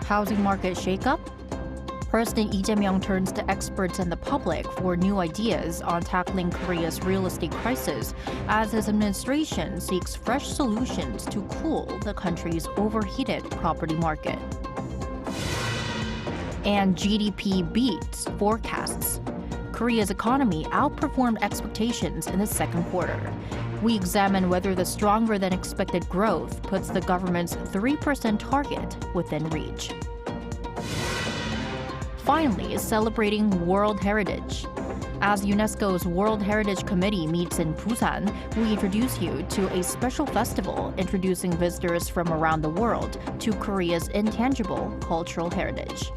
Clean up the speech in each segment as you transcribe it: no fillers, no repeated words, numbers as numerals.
Housing market shakeup? President Lee Jae-myung turns to experts and the public for new ideas on tackling Korea's real estate crisis as his administration seeks fresh solutions to cool the country's overheated property market. And GDP beats forecasts. Korea's economy outperformed expectations in the second quarter. We examine whether the stronger-than-expected growth puts the government's 3% target within reach. Finally, celebrating World Heritage. As UNESCO's World Heritage Committee meets in Busan, we introduce you to a special festival introducing visitors from around the world to Korea's intangible cultural heritage.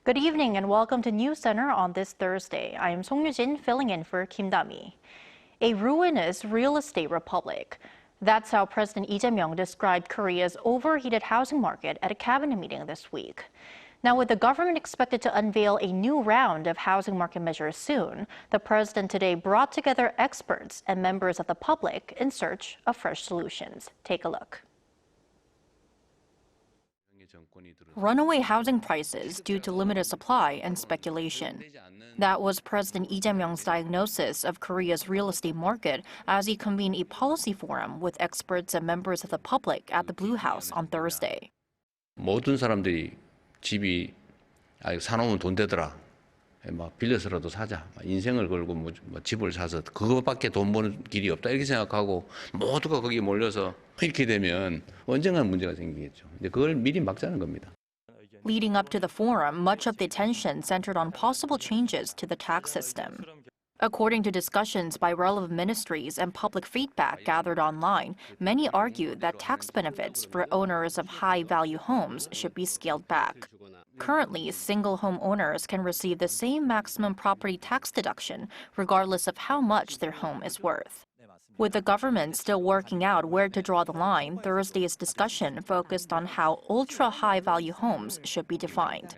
Good evening and welcome to Newscenter on this Thursday. I am Song Yu-jin filling in for Kim Da-mi. A ruinous real estate republic. That's how President Lee Jae-myung described Korea's overheated housing market at a cabinet meeting this week. Now, with the government expected to unveil a new round of housing market measures soon, the president today brought together experts and members of the public in search of fresh solutions. Take a look. Runaway housing prices due to limited supply and speculation. That was President Lee Jae-myung's diagnosis of Korea's real estate market as he convened a policy forum with experts and members of the public at the Blue House on Thursday. 모든 사람들이 집이 사놓으면 돈 되더라. 막 빌려서라도 사자. 인생을 걸고 뭐 집을 사서 그거밖에 돈 버는 길이 없다 이렇게 생각하고 모두가 거기에 몰려서 이렇게 되면 언젠가는 문제가 생기겠죠. 이제 그걸 미리 막자는 겁니다. Leading up to the forum, much of the attention centered on possible changes to the tax system. According to discussions by relevant ministries and public feedback gathered online, many argued that tax benefits for owners of high-value homes should be scaled back. Currently, single home owners can receive the same maximum property tax deduction regardless of how much their home is worth. With the government still working out where to draw the line, Thursday's discussion focused on how ultra-high-value homes should be defined.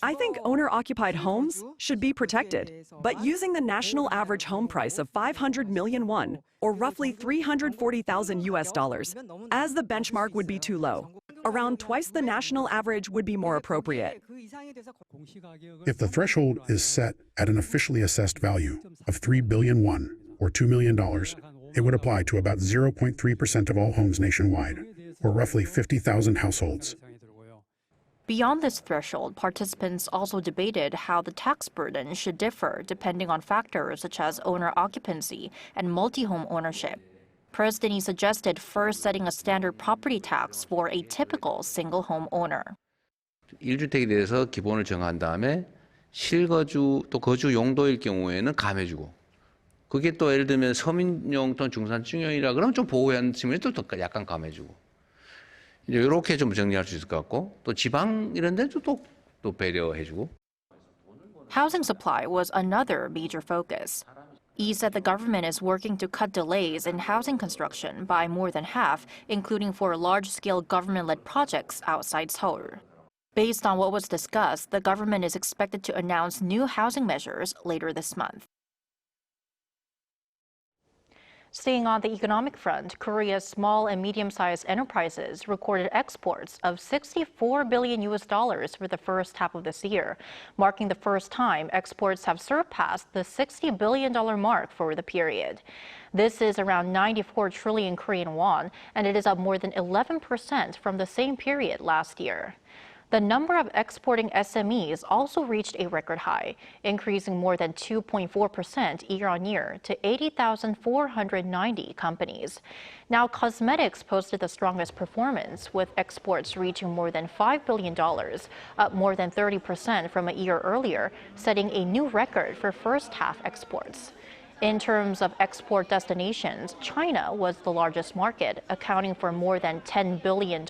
I think owner-occupied homes should be protected, but using the national average home price of 500 million won, or roughly $340,000 as the benchmark would be too low. Around twice the national average would be more appropriate. If the threshold is set at an officially assessed value of 3 billion won, or $2 million, it would apply to about 0.3% of all homes nationwide, or roughly 50,000 households. Beyond this threshold, participants also debated how the tax burden should differ depending on factors such as owner occupancy and multi-home ownership. President Lee suggested first setting a standard property tax for a typical single-home owner. 1주택에 대해서 기본을 정한 다음에 실거주 또 거주 용도일 경우에는 감해주고 그게 또 예를 들면 서민용 또는 중산층용이라 그러면 좀 보호하는 측면이 또 약간 감해주고 이제 이렇게 좀 정리할 수 있을 것 같고 또 지방 이런 데도 또 배려해주고. Housing supply was another major focus. Lee said the government is working to cut delays in housing construction by more than half, including for large-scale government-led projects outside Seoul. Based on what was discussed, the government is expected to announce new housing measures later this month. Staying on the economic front, Korea's small and medium-sized enterprises recorded exports of $64 billion for the first half of this year, marking the first time exports have surpassed the $60 billion mark for the period. This is around 94 trillion Korean won, and it is up more than 11% from the same period last year. The number of exporting SMEs also reached a record high, increasing more than 2.4% year-on-year to 80,490 companies. Now, cosmetics posted the strongest performance, with exports reaching more than $5 billion, up more than 30% from a year earlier, setting a new record for first-half exports. In terms of export destinations, China was the largest market, accounting for more than $10 billion,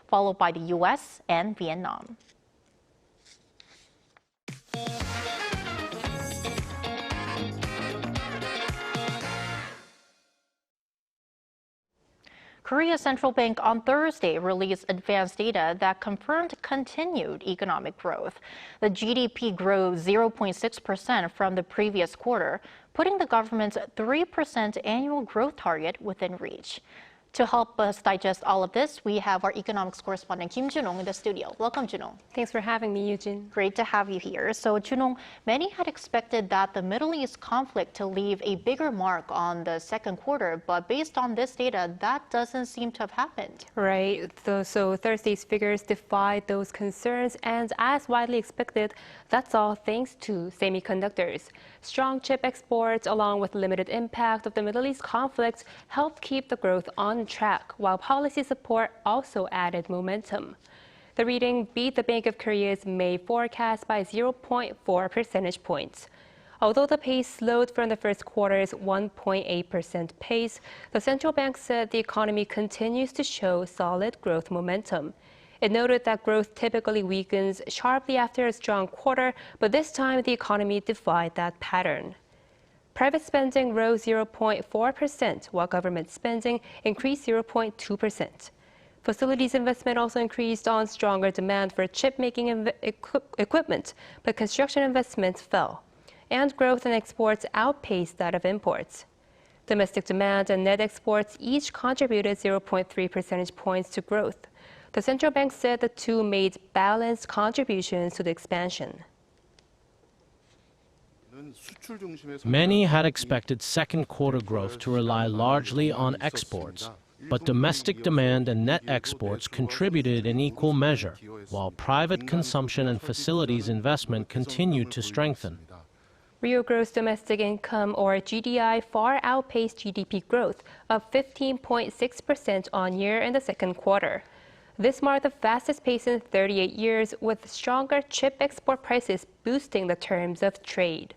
followed by the U.S. and Vietnam. Korea's central bank on Thursday released advanced data that confirmed continued economic growth. The GDP grew 0.6% from the previous quarter, putting the government's 3% annual growth target within reach. To help us digest all of this, we have our economics correspondent Kim Junong in the studio. Welcome, Junong. Thanks for having me, Eugene. Great to have you here. So, Junong, many had expected that the Middle East conflict to leave a bigger mark on the second quarter, but based on this data, that doesn't seem to have happened. Right. So Thursday's figures defied those concerns, and as widely expected, that's all thanks to semiconductors. Strong chip exports, along with limited impact of the Middle East conflict, helped keep the growth on track, while policy support also added momentum. The reading beat the Bank of Korea's May forecast by 0.4 percentage points. Although the pace slowed from the first quarter's 1.8% pace, the central bank said the economy continues to show solid growth momentum. It noted that growth typically weakens sharply after a strong quarter, but this time the economy defied that pattern. Private spending rose 0.4%, while government spending increased 0.2%. Facilities investment also increased on stronger demand for chip-making equipment, but construction investments fell. And growth in exports outpaced that of imports. Domestic demand and net exports each contributed 0.3 percentage points to growth. The central bank said the two made balanced contributions to the expansion. Many had expected second quarter growth to rely largely on exports, but domestic demand and net exports contributed in equal measure, while private consumption and facilities investment continued to strengthen. Real gross domestic income, or GDI, far outpaced GDP growth of 15.6% on year in the second quarter. This marked the fastest pace in 38 years, with stronger chip export prices boosting the terms of trade.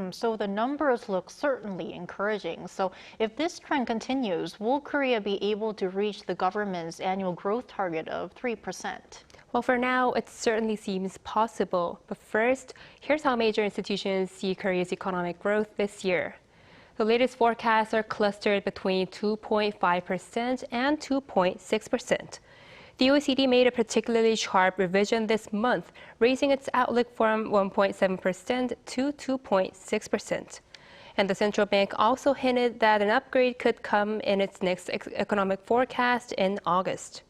So the numbers look certainly encouraging. So if this trend continues, will Korea be able to reach the government's annual growth target of 3%? Well, for now, it certainly seems possible. But first, here's how major institutions see Korea's economic growth this year. The latest forecasts are clustered between 2.5% and 2.6%. The OECD made a particularly sharp revision this month, raising its outlook from 1.7% to 2.6%. And the central bank also hinted that an upgrade could come in its next economic forecast in August.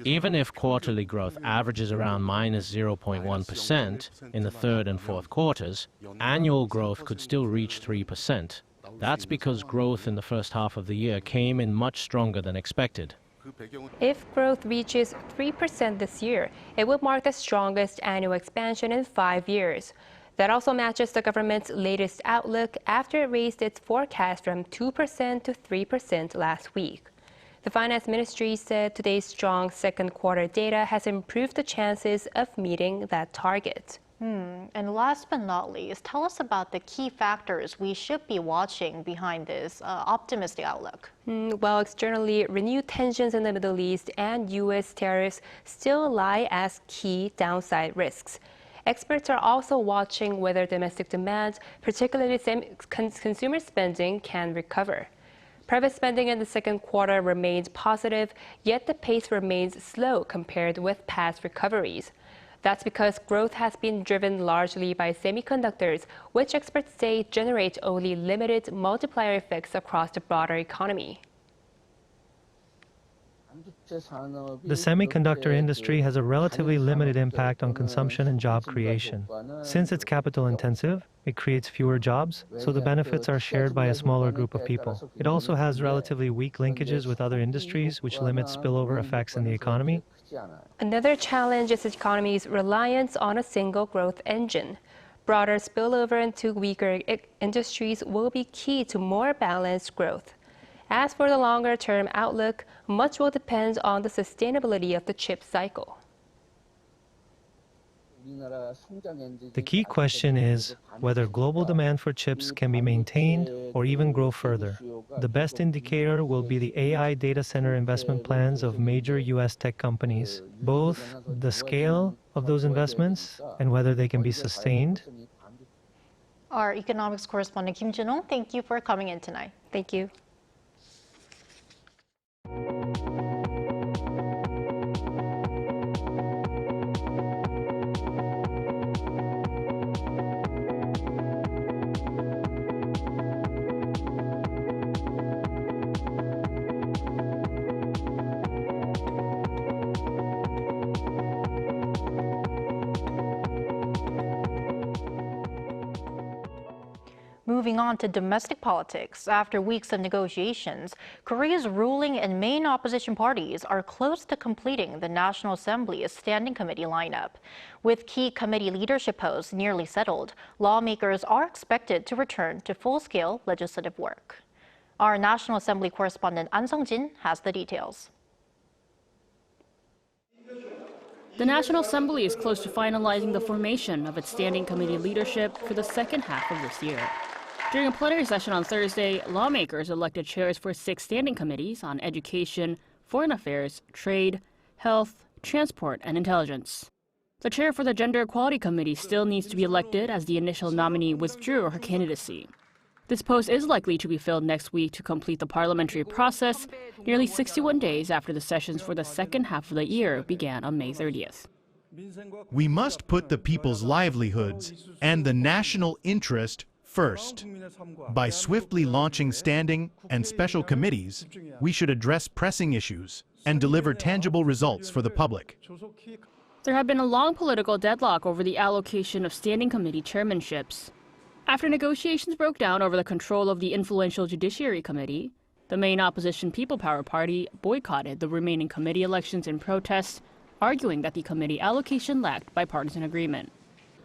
Even if quarterly growth averages around minus 0.1% in the third and fourth quarters, annual growth could still reach 3%. That's because growth in the first half of the year came in much stronger than expected. If growth reaches 3% this year, it would mark the strongest annual expansion in 5 years. That also matches the government's latest outlook after it raised its forecast from 2% to 3% last week. The Finance Ministry said today's strong second quarter data has improved the chances of meeting that target. And last but not least, tell us about the key factors we should be watching behind this optimistic outlook. Well, externally, renewed tensions in the Middle East and U.S. tariffs still lie as key downside risks. Experts are also watching whether domestic demand, particularly consumer spending, can recover. Private spending in the second quarter remained positive, yet the pace remains slow compared with past recoveries. That's because growth has been driven largely by semiconductors, which experts say generate only limited multiplier effects across the broader economy. The semiconductor industry has a relatively limited impact on consumption and job creation. Since it's capital intensive, it creates fewer jobs, so the benefits are shared by a smaller group of people. It also has relatively weak linkages with other industries, which limits spillover effects in the economy. Another challenge is the economy's reliance on a single growth engine. Broader spillover into weaker industries will be key to more balanced growth. As for the longer-term outlook, much will depend on the sustainability of the chip cycle. The key question is whether global demand for chips can be maintained or even grow further. The best indicator will be the AI data center investment plans of major U.S. tech companies, both the scale of those investments and whether they can be sustained. Our economics correspondent Kim Junong, thank you for coming in tonight. Thank you. moving on to domestic politics. After weeks of negotiations, Korea's ruling and main opposition parties are close to completing the National Assembly's Standing Committee lineup. With key committee leadership posts nearly settled, lawmakers are expected to return to full-scale legislative work. Our National Assembly correspondent An Sung-jin has the details. The National Assembly is close to finalizing the formation of its standing committee leadership for the second half of this year. During a plenary session on Thursday, lawmakers elected chairs for 6 standing committees on education, foreign affairs, trade, health, transport, and intelligence. The chair for the Gender Equality Committee still needs to be elected as the initial nominee withdrew her candidacy. This post is likely to be filled next week to complete the parliamentary process, nearly 61 days after the sessions for the second half of the year began on May 30th. We must put the people's livelihoods and the national interest first. By swiftly launching standing and special committees, we should address pressing issues and deliver tangible results for the public. There had been a long political deadlock over the allocation of standing committee chairmanships. After negotiations broke down over the control of the influential Judiciary Committee, the main opposition People Power Party boycotted the remaining committee elections in protest, arguing that the committee allocation lacked bipartisan agreement.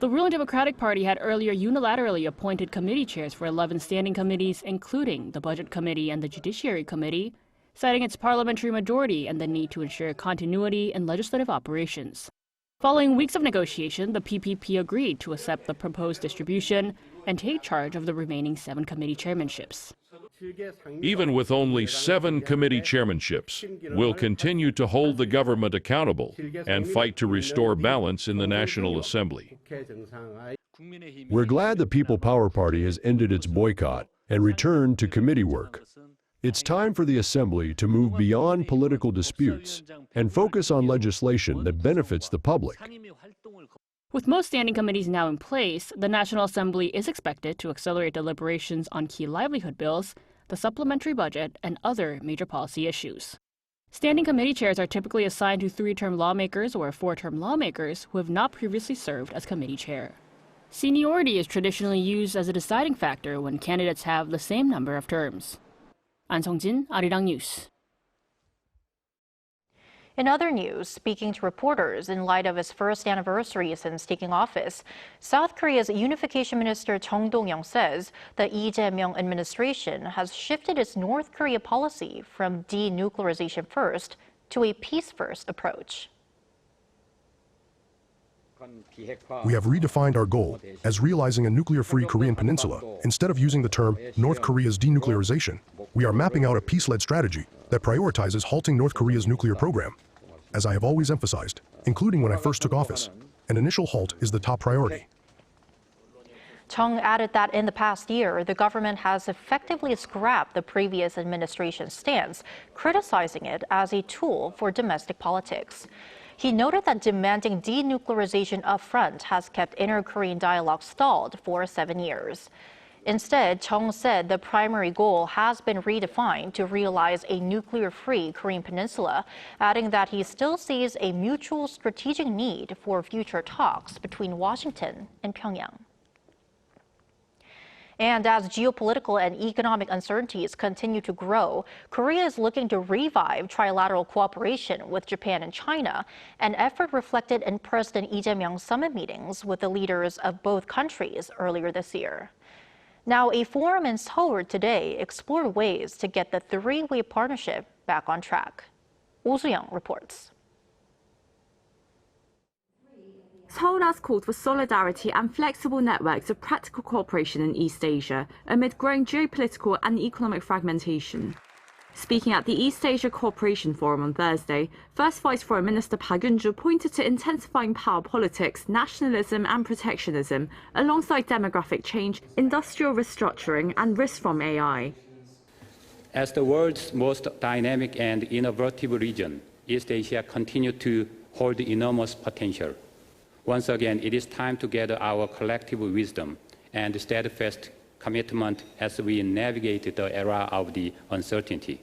The ruling Democratic Party had earlier unilaterally appointed committee chairs for 11 standing committees, including the Budget Committee and the Judiciary Committee, citing its parliamentary majority and the need to ensure continuity in legislative operations. Following weeks of negotiation, the PPP agreed to accept the proposed distribution and take charge of the remaining 7 committee chairmanships. Even with only 7 committee chairmanships, we'll continue to hold the government accountable and fight to restore balance in the National Assembly. We're glad the People Power Party has ended its boycott and returned to committee work. It's time for the Assembly to move beyond political disputes and focus on legislation that benefits the public. With most standing committees now in place, the National Assembly is expected to accelerate deliberations on key livelihood bills, the supplementary budget, and other major policy issues. Standing committee chairs are typically assigned to 3-term lawmakers or 4-term lawmakers who have not previously served as committee chair. Seniority is traditionally used as a deciding factor when candidates have the same number of terms. An Sung-jin, Arirang News. In other news, speaking to reporters in light of his first anniversary since taking office, South Korea's Unification Minister Chung Dong-young says the Lee Jae-myung administration has shifted its North Korea policy from denuclearization-first to a peace-first approach. We have redefined our goal as realizing a nuclear-free Korean peninsula. Instead of using the term North Korea's denuclearization, we are mapping out a peace-led strategy that prioritizes halting North Korea's nuclear program. As I have always emphasized, including when I first took office, an initial halt is the top priority. Chung added that in the past year, the government has effectively scrapped the previous administration's stance, criticizing it as a tool for domestic politics. He noted that demanding denuclearization upfront has kept inter-Korean dialogue stalled for 7 years. Instead, Chung said the primary goal has been redefined to realize a nuclear-free Korean peninsula, adding that he still sees a mutual strategic need for future talks between Washington and Pyongyang. And as geopolitical and economic uncertainties continue to grow, Korea is looking to revive trilateral cooperation with Japan and China, an effort reflected in President Lee Jae-myung's summit meetings with the leaders of both countries earlier this year. Now, a forum in Seoul today explored ways to get the three-way partnership back on track. Oh Soo-young reports. Seoul has called for solidarity and flexible networks of practical cooperation in East Asia amid growing geopolitical and economic fragmentation. Speaking at the East Asia Cooperation Forum on Thursday, First Vice Foreign Minister Park Eun-joo pointed to intensifying power politics, nationalism and protectionism, alongside demographic change, industrial restructuring and risks from AI. As the world's most dynamic and innovative region, East Asia continues to hold enormous potential. Once again, it is time to gather our collective wisdom and steadfast commitment as we navigate the era of the uncertainty.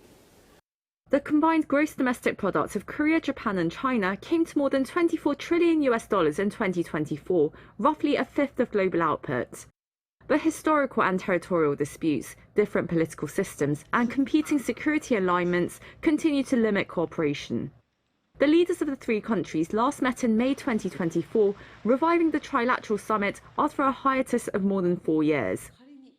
The combined gross domestic product of Korea, Japan and China came to more than $24 trillion in 2024, roughly a fifth of global output. But historical and territorial disputes, different political systems, and competing security alignments continue to limit cooperation. The leaders of the three countries last met in May 2024, reviving the trilateral summit after a hiatus of more than 4 years.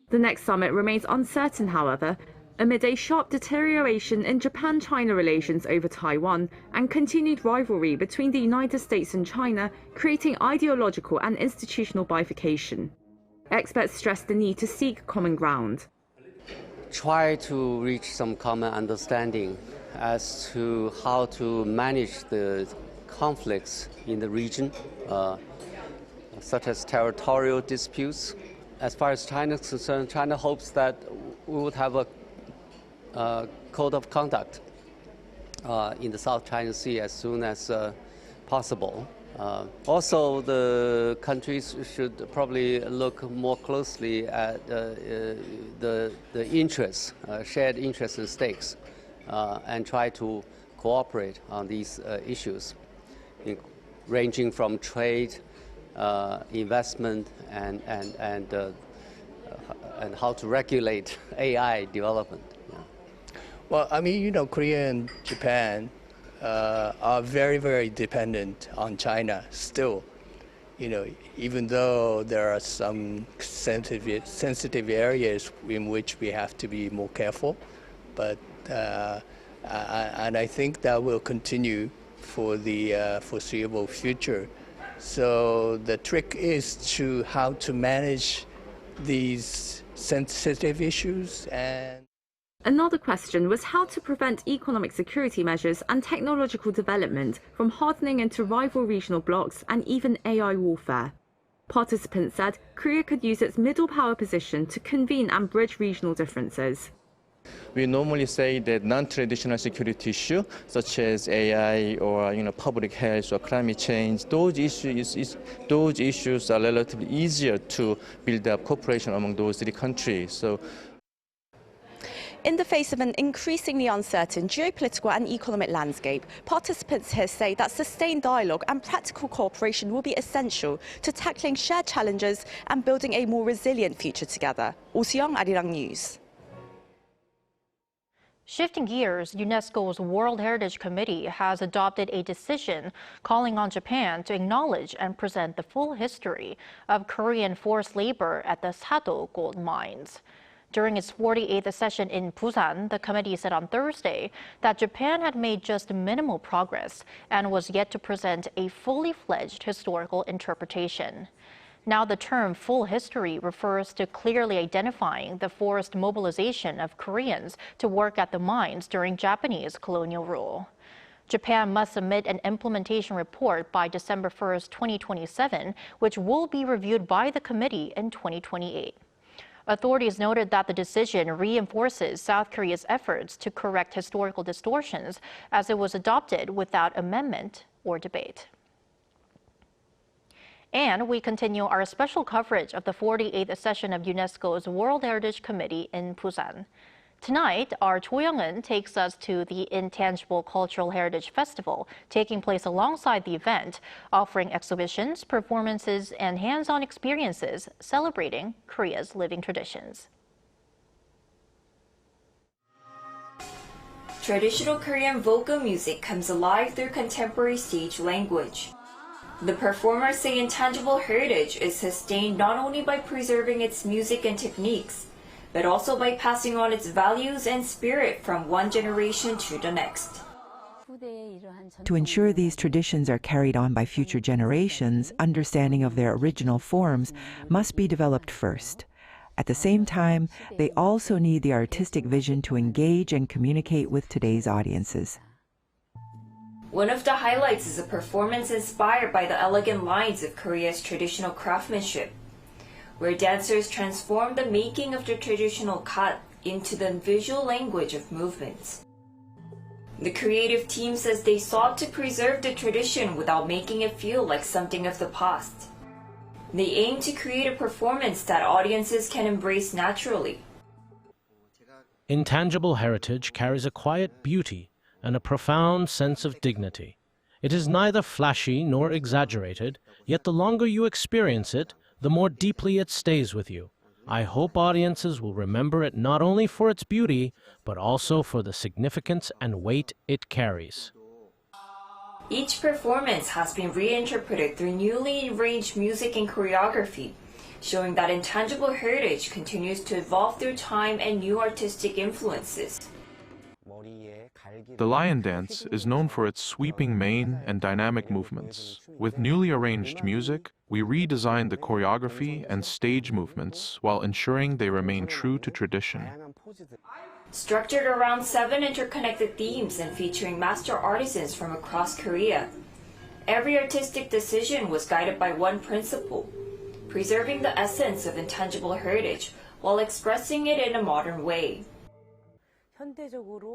The next summit remains uncertain, however, amid a sharp deterioration in Japan-China relations over Taiwan and continued rivalry between the United States and China, creating ideological and institutional bifurcation. Experts stress the need to seek common ground. Try to reach some common understanding as to how to manage the conflicts in the region, such as territorial disputes. As far as China is concerned, China hopes that we would have a code of conduct in the South China Sea as soon as possible. Also, the countries should probably look more closely at the interests, shared interests and stakes, and try to cooperate on these issues, ranging from trade, investment, and how to regulate AI development. Well, I mean, Korea and Japan are very, very dependent on China still. Even though there are some sensitive areas in which we have to be more careful, but and I think that will continue for the foreseeable future. So the trick is to how to manage these sensitive issues. And another question was how to prevent economic security measures and technological development from hardening into rival regional blocs and even AI warfare. Participants said Korea could use its middle power position to convene and bridge regional differences. We normally say that non-traditional security issues, such as AI or public health or climate change, those issues are relatively easier to build up cooperation among those three countries. So, in the face of an increasingly uncertain geopolitical and economic landscape, participants here say that sustained dialogue and practical cooperation will be essential to tackling shared challenges and building a more resilient future together. Oh Soo-young, Arirang News. Shifting gears, UNESCO's World Heritage Committee has adopted a decision calling on Japan to acknowledge and present the full history of Korean forced labor at the Sado gold mines. During its 48th session in Busan, the committee said on Thursday that Japan had made just minimal progress and was yet to present a fully fledged historical interpretation. Now, the term full history refers to clearly identifying the forced mobilization of Koreans to work at the mines during Japanese colonial rule. Japan must submit an implementation report by December 1st, 2027, which will be reviewed by the committee in 2028. Authorities noted that the decision reinforces South Korea's efforts to correct historical distortions as it was adopted without amendment or debate. And we continue our special coverage of the 48th session of UNESCO's World Heritage Committee in Busan. Tonight, our Cho Young-eun takes us to the Intangible Cultural Heritage Festival, taking place alongside the event, offering exhibitions, performances, and hands-on experiences celebrating Korea's living traditions. Traditional Korean vocal music comes alive through contemporary stage language. The performers say intangible heritage is sustained not only by preserving its music and techniques, but also by passing on its values and spirit from one generation to the next. To ensure these traditions are carried on by future generations, understanding of their original forms must be developed first. At the same time, they also need the artistic vision to engage and communicate with today's audiences. One of the highlights is a performance inspired by the elegant lines of Korea's traditional craftsmanship, where dancers transform the making of the traditional kat into the visual language of movements. The creative team says they sought to preserve the tradition without making it feel like something of the past. They aim to create a performance that audiences can embrace naturally. Intangible heritage carries a quiet beauty and a profound sense of dignity. It is neither flashy nor exaggerated, yet the longer you experience it, the more deeply it stays with you. I hope audiences will remember it not only for its beauty, but also for the significance and weight it carries. Each performance has been reinterpreted through newly arranged music and choreography, showing that intangible heritage continues to evolve through time and new artistic influences. The lion dance is known for its sweeping mane and dynamic movements. With newly arranged music, we redesigned the choreography and stage movements while ensuring they remain true to tradition. Structured around 7 interconnected themes and featuring master artisans from across Korea, every artistic decision was guided by one principle: preserving the essence of intangible heritage while expressing it in a modern way.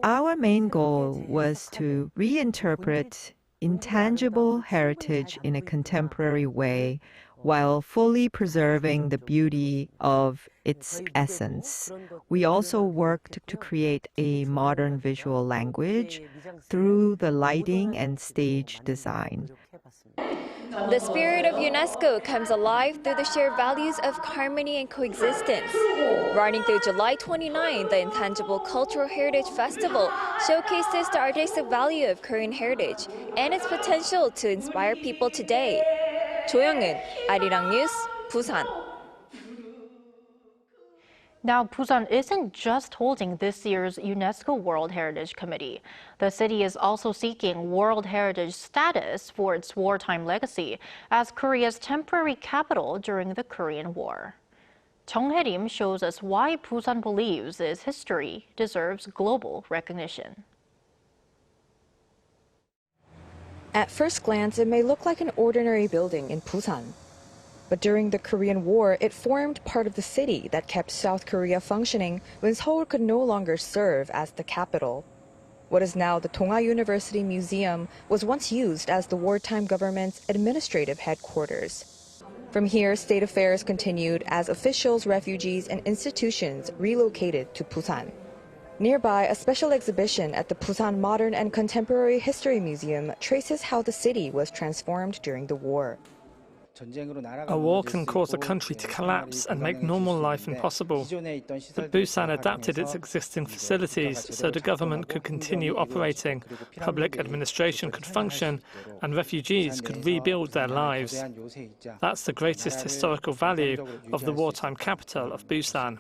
Our main goal was to reinterpret intangible heritage in a contemporary way while fully preserving the beauty of its essence. We also worked to create a modern visual language through the lighting and stage design. The spirit of UNESCO comes alive through the shared values of harmony and coexistence. Running through July 29, the Intangible Cultural Heritage Festival showcases the artistic value of Korean heritage and its potential to inspire people today. 조영은, Arirang News, Busan. Now, Busan isn't just holding this year's UNESCO World Heritage Committee. The city is also seeking World Heritage status for its wartime legacy as Korea's temporary capital during the Korean War. Jung Hae-rim shows us why Busan believes its history deserves global recognition. At first glance, it may look like an ordinary building in Busan. But during the Korean War, it formed part of the city that kept South Korea functioning when Seoul could no longer serve as the capital. What is now the Donghwa University Museum was once used as the wartime government's administrative headquarters. From here, state affairs continued as officials, refugees, and institutions relocated to Busan. Nearby, a special exhibition at the Busan Modern and Contemporary History Museum traces how the city was transformed during the war. A war can cause a country to collapse and make normal life impossible. But Busan adapted its existing facilities so the government could continue operating, public administration could function, and refugees could rebuild their lives. That's the greatest historical value of the wartime capital of Busan.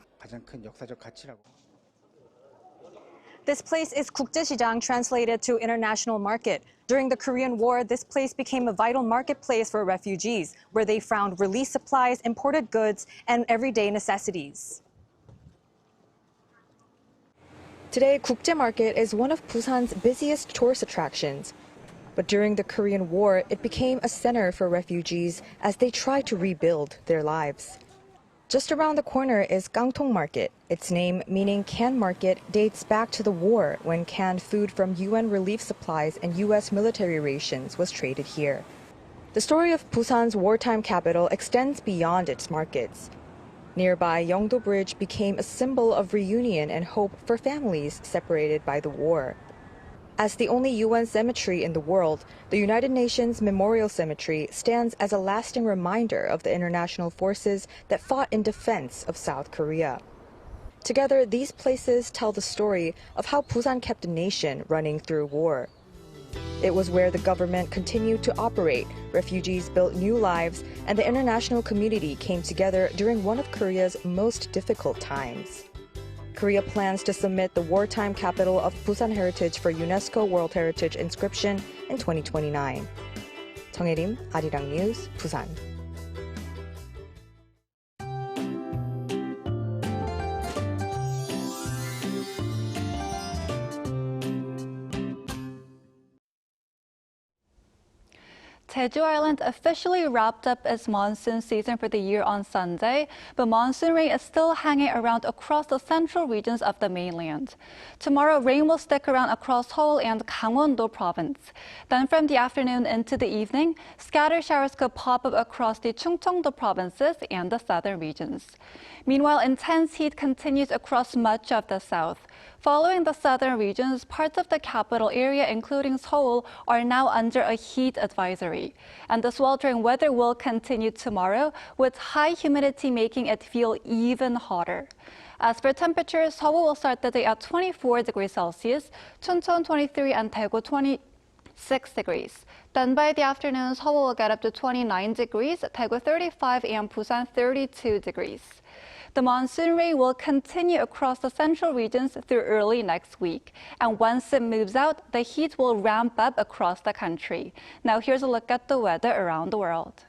This place is 국제시장, translated to international market. During the Korean War, this place became a vital marketplace for refugees, where they found relief supplies, imported goods, and everyday necessities. Today, Gukje Market is one of Busan's busiest tourist attractions. But during the Korean War, it became a center for refugees as they tried to rebuild their lives. Just around the corner is Gangtong Market. Its name, meaning can market, dates back to the war when canned food from UN relief supplies and US military rations was traded here. The story of Busan's wartime capital extends beyond its markets. Nearby, Yeongdo Bridge became a symbol of reunion and hope for families separated by the war. As the only UN cemetery in the world, the United Nations Memorial Cemetery stands as a lasting reminder of the international forces that fought in defense of South Korea. Together, these places tell the story of how Busan kept a nation running through war. It was where the government continued to operate, refugees built new lives, and the international community came together during one of Korea's most difficult times. Korea plans to submit the wartime capital of Busan Heritage for UNESCO World Heritage inscription in 2029. Jung Hae-rim, Arirang News, Busan. Jeju Island officially wrapped up its monsoon season for the year on Sunday, but monsoon rain is still hanging around across the central regions of the mainland. Tomorrow, rain will stick around across Seoul and Gangwon-do province. Then from the afternoon into the evening, scattered showers could pop up across the Chungcheong-do provinces and the southern regions. Meanwhile, intense heat continues across much of the south. Following the southern regions, parts of the capital area, including Seoul, are now under a heat advisory. And the sweltering weather will continue tomorrow, with high humidity making it feel even hotter. As for temperatures, Seoul will start the day at 24 degrees Celsius, Chuncheon 23, and Daegu 26 degrees. Then by the afternoon, Seoul will get up to 29 degrees, Daegu 35, and Busan 32 degrees. The monsoon rain will continue across the central regions through early next week. And once it moves out, the heat will ramp up across the country. Now here's a look at the weather around the world.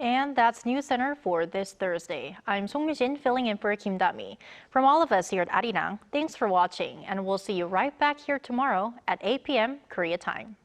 And that's Newscenter for this Thursday. I'm Song Yujin, filling in for Kim Da-mi. From all of us here at Arirang, thanks for watching, and we'll see you right back here tomorrow at 8 p.m. Korea time.